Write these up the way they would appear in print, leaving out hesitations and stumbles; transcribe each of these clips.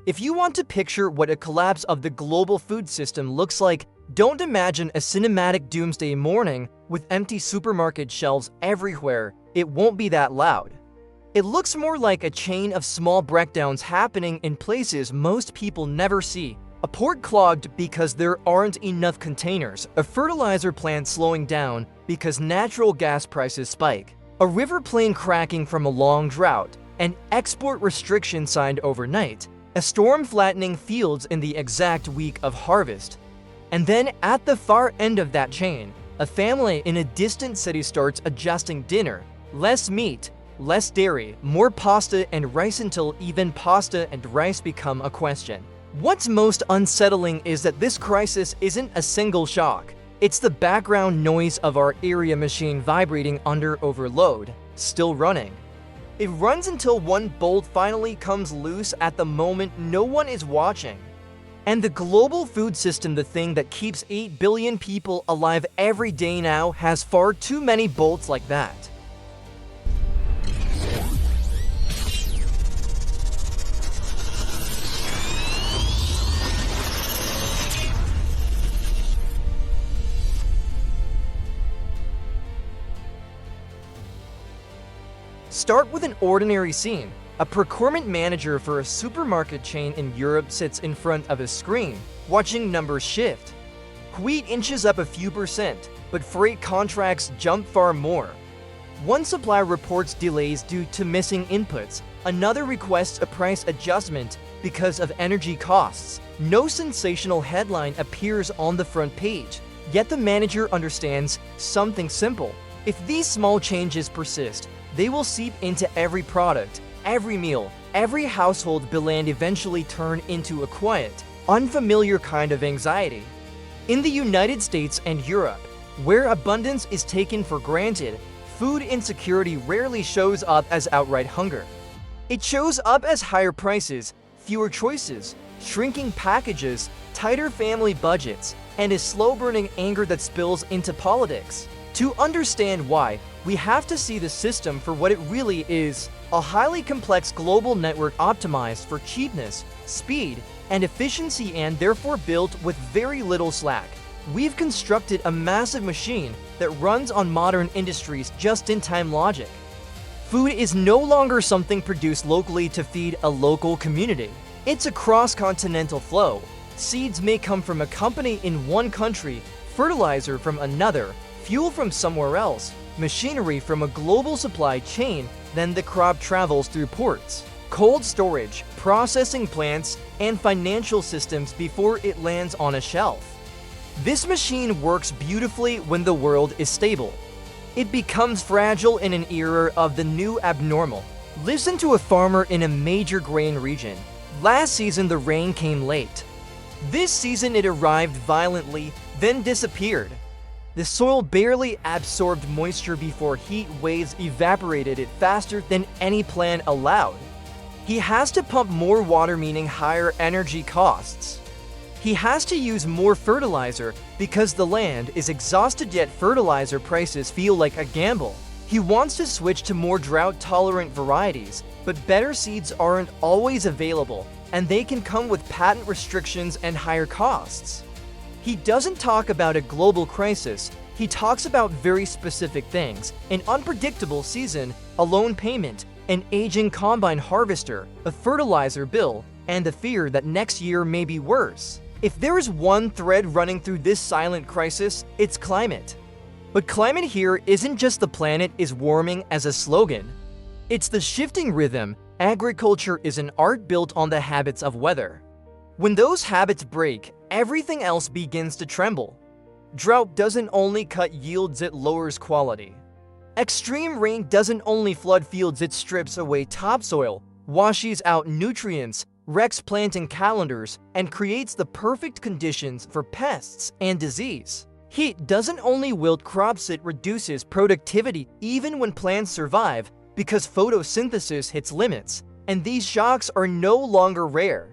If you want to picture what a collapse of the global food system looks like, don't imagine a cinematic doomsday morning with empty supermarket shelves everywhere. It won't be that loud. It looks more like a chain of small breakdowns happening in places most people never see. A port clogged because there aren't enough containers, a fertilizer plant slowing down because natural gas prices spike, a river plane cracking from a long drought, an export restriction signed overnight, a storm flattening fields in the exact week of harvest. And then at the far end of that chain, a family in a distant city starts adjusting dinner. Less meat, less dairy, more pasta and rice until even pasta and rice become a question. What's most unsettling is that this crisis isn't a single shock. It's the background noise of our area machine vibrating under overload, still running. It runs until one bolt finally comes loose at the moment no one is watching. And the global food system, the thing that keeps 8 billion people alive every day now, has far too many bolts like that. Start with an ordinary scene. A procurement manager for a supermarket chain in Europe sits in front of a screen, watching numbers shift. Wheat inches up a few percent, but freight contracts jump far more. One supplier reports delays due to missing inputs. Another requests a price adjustment because of energy costs. No sensational headline appears on the front page, yet the manager understands something simple. If these small changes persist, they will seep into every product, every meal, every household bill and eventually turn into a quiet, unfamiliar kind of anxiety. In the United States and Europe, where abundance is taken for granted, food insecurity rarely shows up as outright hunger. It shows up as higher prices, fewer choices, shrinking packages, tighter family budgets, and a slow-burning anger that spills into politics. To understand why, we have to see the system for what it really is: a highly complex global network optimized for cheapness, speed, and efficiency, and therefore built with very little slack. We've constructed a massive machine that runs on modern industries' just-in-time logic. Food is no longer something produced locally to feed a local community. It's a cross-continental flow. Seeds may come from a company in one country, fertilizer from another, fuel from somewhere else, machinery from a global supply chain, then the crop travels through ports, cold storage, processing plants, and financial systems before it lands on a shelf. This machine works beautifully when the world is stable. It becomes fragile in an era of the new abnormal. Listen to a farmer in a major grain region. Last season the rain came late. This season it arrived violently, then disappeared. The soil barely absorbed moisture before heat waves evaporated it faster than any plant allowed. He has to pump more water, meaning higher energy costs. He has to use more fertilizer because the land is exhausted, yet fertilizer prices feel like a gamble. He wants to switch to more drought-tolerant varieties, but better seeds aren't always available, and they can come with patent restrictions and higher costs. He doesn't talk about a global crisis, he talks about very specific things: an unpredictable season, a loan payment, an aging combine harvester, a fertilizer bill, and the fear that next year may be worse. If there is one thread running through this silent crisis, it's climate. But climate here isn't just the planet is warming as a slogan. It's the shifting rhythm. Agriculture is an art built on the habits of weather. When those habits break, everything else begins to tremble. Drought doesn't only cut yields, it lowers quality. Extreme rain doesn't only flood fields, it strips away topsoil, washes out nutrients, wrecks planting calendars, and creates the perfect conditions for pests and disease. Heat doesn't only wilt crops, it reduces productivity even when plants survive because photosynthesis hits limits, and these shocks are no longer rare.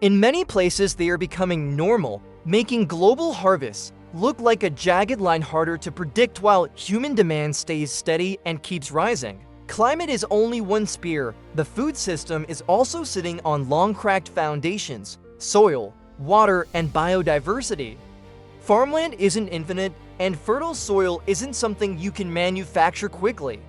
In many places they are becoming normal, making global harvests look like a jagged line harder to predict while human demand stays steady and keeps rising. Climate is only one spear. The food system is also sitting on long cracked foundations: soil, water, and biodiversity. Farmland isn't infinite, and fertile soil isn't something you can manufacture quickly.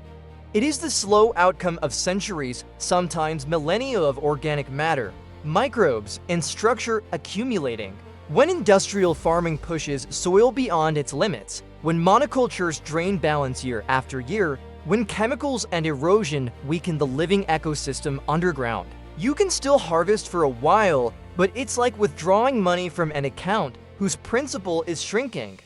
It is the slow outcome of centuries, sometimes millennia of organic matter, microbes, and structure accumulating. When industrial farming pushes soil beyond its limits, when monocultures drain balance year after year, when chemicals and erosion weaken the living ecosystem underground, you can still harvest for a while, but it's like withdrawing money from an account whose principal is shrinking.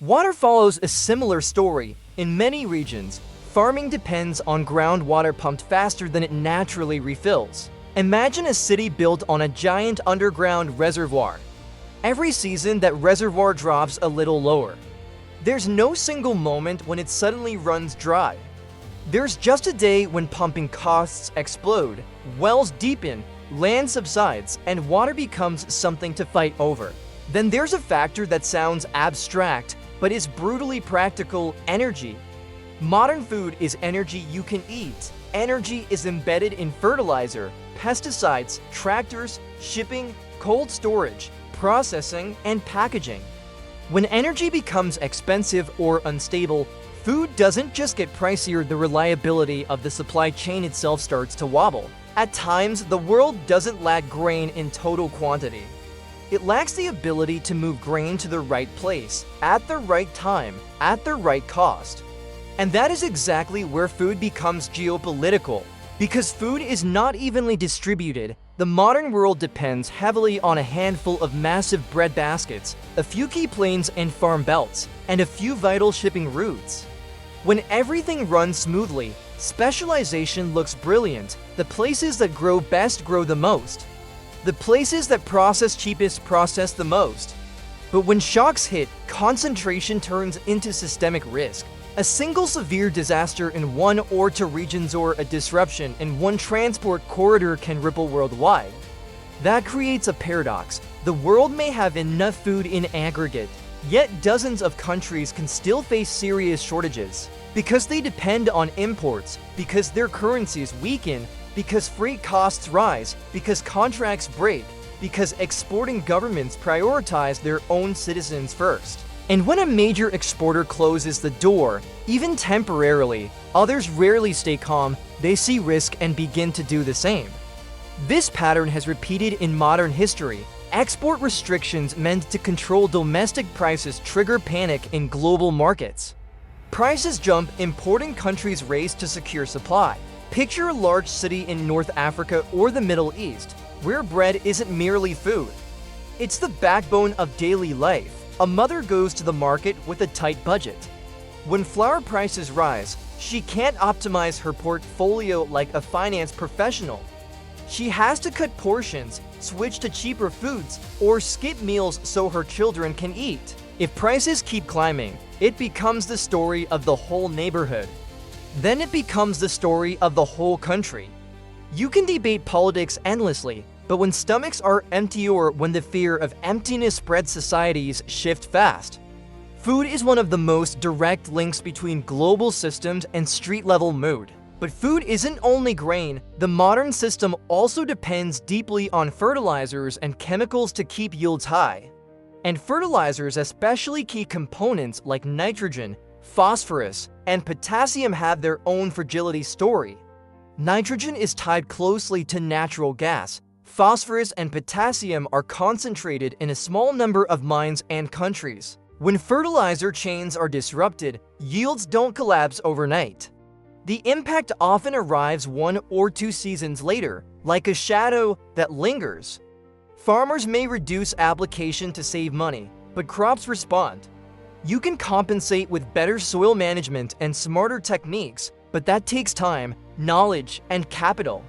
Water follows a similar story. In many regions, farming depends on groundwater pumped faster than it naturally refills. Imagine a city built on a giant underground reservoir. Every season, that reservoir drops a little lower. There's no single moment when it suddenly runs dry. There's just a day when pumping costs explode, wells deepen, land subsides, and water becomes something to fight over. Then there's a factor that sounds abstract, but is brutally practical: energy. Modern food is energy you can eat. Energy is embedded in fertilizer, pesticides, tractors, shipping, cold storage, processing, and packaging. When energy becomes expensive or unstable, food doesn't just get pricier, the reliability of the supply chain itself starts to wobble. At times, the world doesn't lack grain in total quantity. It lacks the ability to move grain to the right place, at the right time, at the right cost. And that is exactly where food becomes geopolitical. Because food is not evenly distributed, the modern world depends heavily on a handful of massive bread baskets, a few key plains and farm belts, and a few vital shipping routes. When everything runs smoothly, specialization looks brilliant. The places that grow best grow the most. The places that process cheapest process the most. But when shocks hit, concentration turns into systemic risk. A single severe disaster in one or two regions or a disruption in one transport corridor can ripple worldwide. That creates a paradox. The world may have enough food in aggregate, yet dozens of countries can still face serious shortages because they depend on imports, because their currencies weaken, because freight costs rise, because contracts break, because exporting governments prioritize their own citizens first. And when a major exporter closes the door, even temporarily, others rarely stay calm. They see risk and begin to do the same. This pattern has repeated in modern history. Export restrictions meant to control domestic prices trigger panic in global markets. Prices jump, importing countries race to secure supply. Picture a large city in North Africa or the Middle East, where bread isn't merely food. It's the backbone of daily life. A mother goes to the market with a tight budget. When flour prices rise, she can't optimize her portfolio like a finance professional. She has to cut portions, switch to cheaper foods, or skip meals so her children can eat. If prices keep climbing, it becomes the story of the whole neighborhood. Then it becomes the story of the whole country. You can debate politics endlessly, but when stomachs are empty or when the fear of emptiness spreads, societies shift fast. Food is one of the most direct links between global systems and street-level mood. But food isn't only grain. The modern system also depends deeply on fertilizers and chemicals to keep yields high. And fertilizers, especially key components like nitrogen, phosphorus, and potassium, have their own fragility story. Nitrogen is tied closely to natural gas. Phosphorus and potassium are concentrated in a small number of mines and countries. When fertilizer chains are disrupted, yields don't collapse overnight. The impact often arrives 1 or 2 seasons later, like a shadow that lingers. Farmers may reduce application to save money, but crops respond. You can compensate with better soil management and smarter techniques, but that takes time, knowledge, and capital.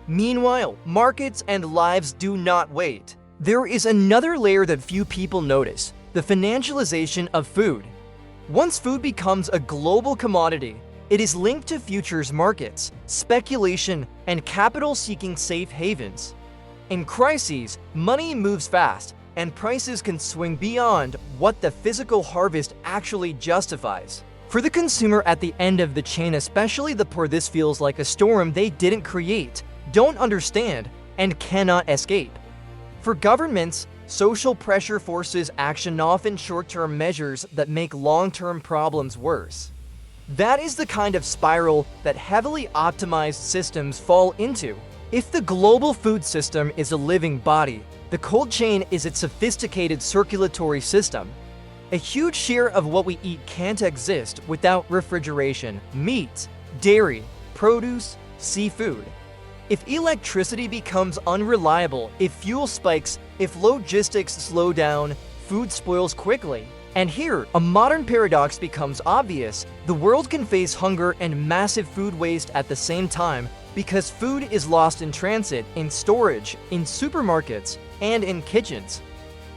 Meanwhile, markets and lives do not wait. There is another layer that few people notice: the financialization of food. Once food becomes a global commodity, it is linked to futures markets, speculation, and capital seeking safe havens. In crises, money moves fast, and prices can swing beyond what the physical harvest actually justifies. For the consumer at the end of the chain, especially the poor, this feels like a storm they didn't create, don't understand, and cannot escape. For governments, social pressure forces action, often short-term measures that make long-term problems worse. That is the kind of spiral that heavily optimized systems fall into. If the global food system is a living body, the cold chain is its sophisticated circulatory system. A huge share of what we eat can't exist without refrigeration, meat, dairy, produce, seafood. If electricity becomes unreliable, if fuel spikes, if logistics slow down, food spoils quickly. And here, a modern paradox becomes obvious. The world can face hunger and massive food waste at the same time because food is lost in transit, in storage, in supermarkets, and in kitchens.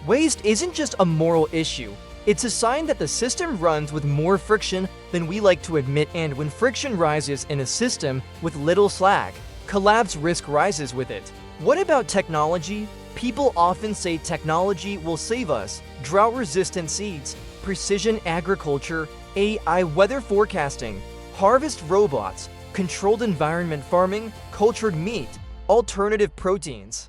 Waste isn't just a moral issue. It's a sign that the system runs with more friction than we like to admit, and when friction rises in a system with little slack, collapse risk rises with it. What about technology? People often say technology will save us. Drought-resistant seeds, precision agriculture, AI weather forecasting, harvest robots, controlled environment farming, cultured meat, alternative proteins.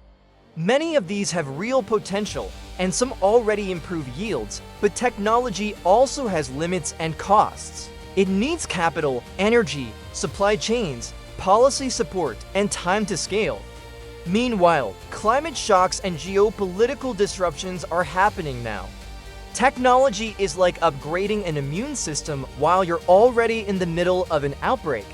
Many of these have real potential, and some already improve yields, but technology also has limits and costs. It needs capital, energy, supply chains, policy support, and time to scale. Meanwhile, climate shocks and geopolitical disruptions are happening now. Technology is like upgrading an immune system while you're already in the middle of an outbreak.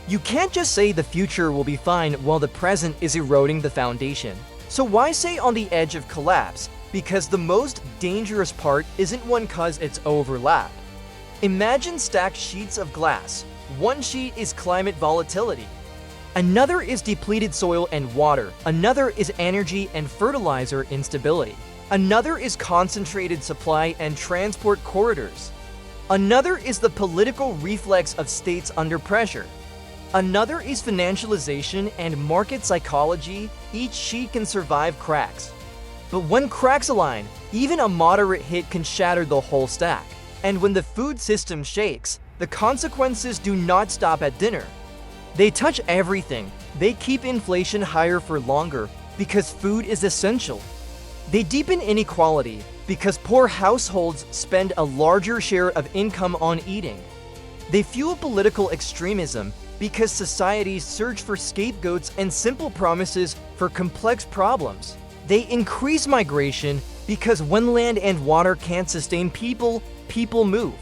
You can't just say the future will be fine while the present is eroding the foundation. So why say on the edge of collapse? Because the most dangerous part isn't one cause it's overlap. Imagine stacked sheets of glass. One sheet is climate volatility. Another is depleted soil and water. Another is energy and fertilizer instability. Another is concentrated supply and transport corridors. Another is the political reflex of states under pressure. Another is financialization and market psychology. Each sheet can survive cracks. But when cracks align, even a moderate hit can shatter the whole stack. And when the food system shakes, the consequences do not stop at dinner. They touch everything. They keep inflation higher for longer because food is essential. They deepen inequality because poor households spend a larger share of income on eating. They fuel political extremism because societies search for scapegoats and simple promises for complex problems. They increase migration because when land and water can't sustain people, people move.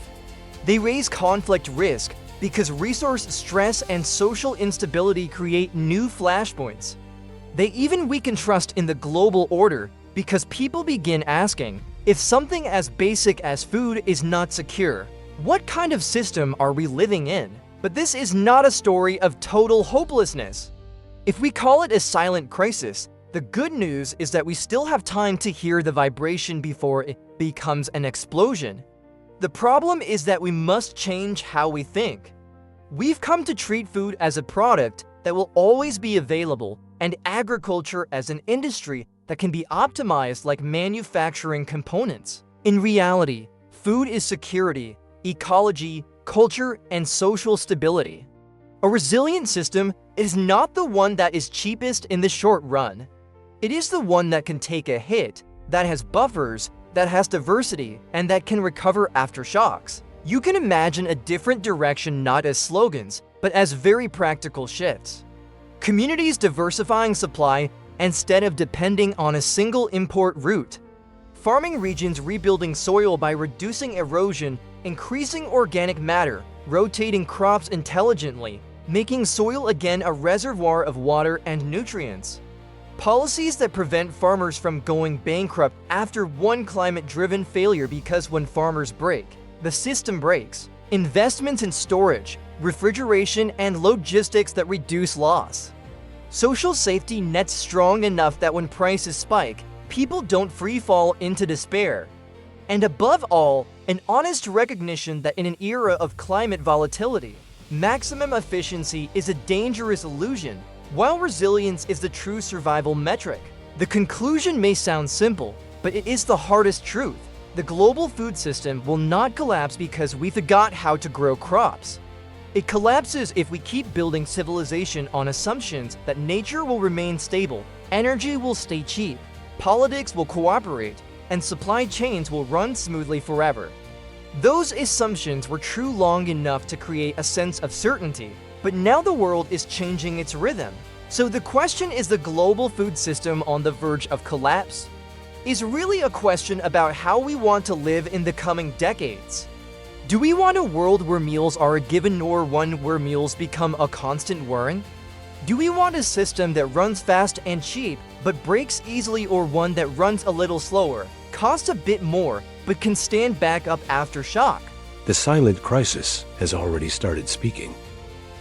They raise conflict risk because resource stress and social instability create new flashpoints. They even weaken trust in the global order because people begin asking, if something as basic as food is not secure, what kind of system are we living in? But this is not a story of total hopelessness. If we call it a silent crisis, the good news is that we still have time to hear the vibration before it becomes an explosion. The problem is that we must change how we think. We've come to treat food as a product that will always be available and agriculture as an industry that can be optimized like manufacturing components. In reality, food is security, ecology, culture, and social stability. A resilient system is not the one that is cheapest in the short run. It is the one that can take a hit, that has buffers, that has diversity, and that can recover after shocks. You can imagine a different direction not as slogans, but as very practical shifts. Communities diversifying supply instead of depending on a single import route. Farming regions rebuilding soil by reducing erosion, increasing organic matter, rotating crops intelligently, making soil again a reservoir of water and nutrients. Policies that prevent farmers from going bankrupt after one climate-driven failure, because when farmers break, the system breaks. Investments in storage, refrigeration, and logistics that reduce loss. Social safety nets strong enough that when prices spike, people don't free-fall into despair. And above all, an honest recognition that in an era of climate volatility, maximum efficiency is a dangerous illusion, while resilience is the true survival metric. The conclusion may sound simple, but it is the hardest truth. The global food system will not collapse because we forgot how to grow crops. It collapses if we keep building civilization on assumptions that nature will remain stable, energy will stay cheap, politics will cooperate, and supply chains will run smoothly forever. Those assumptions were true long enough to create a sense of certainty, but now the world is changing its rhythm. So the question, is the global food system on the verge of collapse? Is really a question about how we want to live in the coming decades. Do we want a world where meals are a given, or one where meals become a constant worry? Do we want a system that runs fast and cheap but breaks easily, or one that runs a little slower, costs a bit more, but can stand back up after shock? The silent crisis has already started speaking.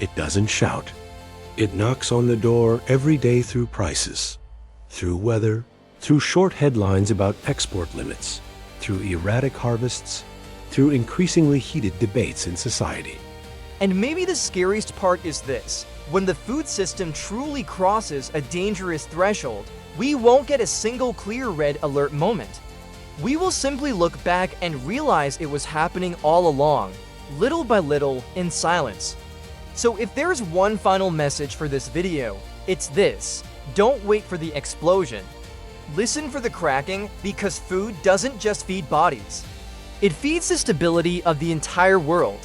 It doesn't shout. It knocks on the door every day through prices, through weather, through short headlines about export limits, through erratic harvests, through increasingly heated debates in society. And maybe the scariest part is this: when the food system truly crosses a dangerous threshold, we won't get a single clear red alert moment. We will simply look back and realize it was happening all along, little by little, in silence. So if there's one final message for this video, it's this: don't wait for the explosion. Listen for the cracking, because food doesn't just feed bodies. It feeds the stability of the entire world.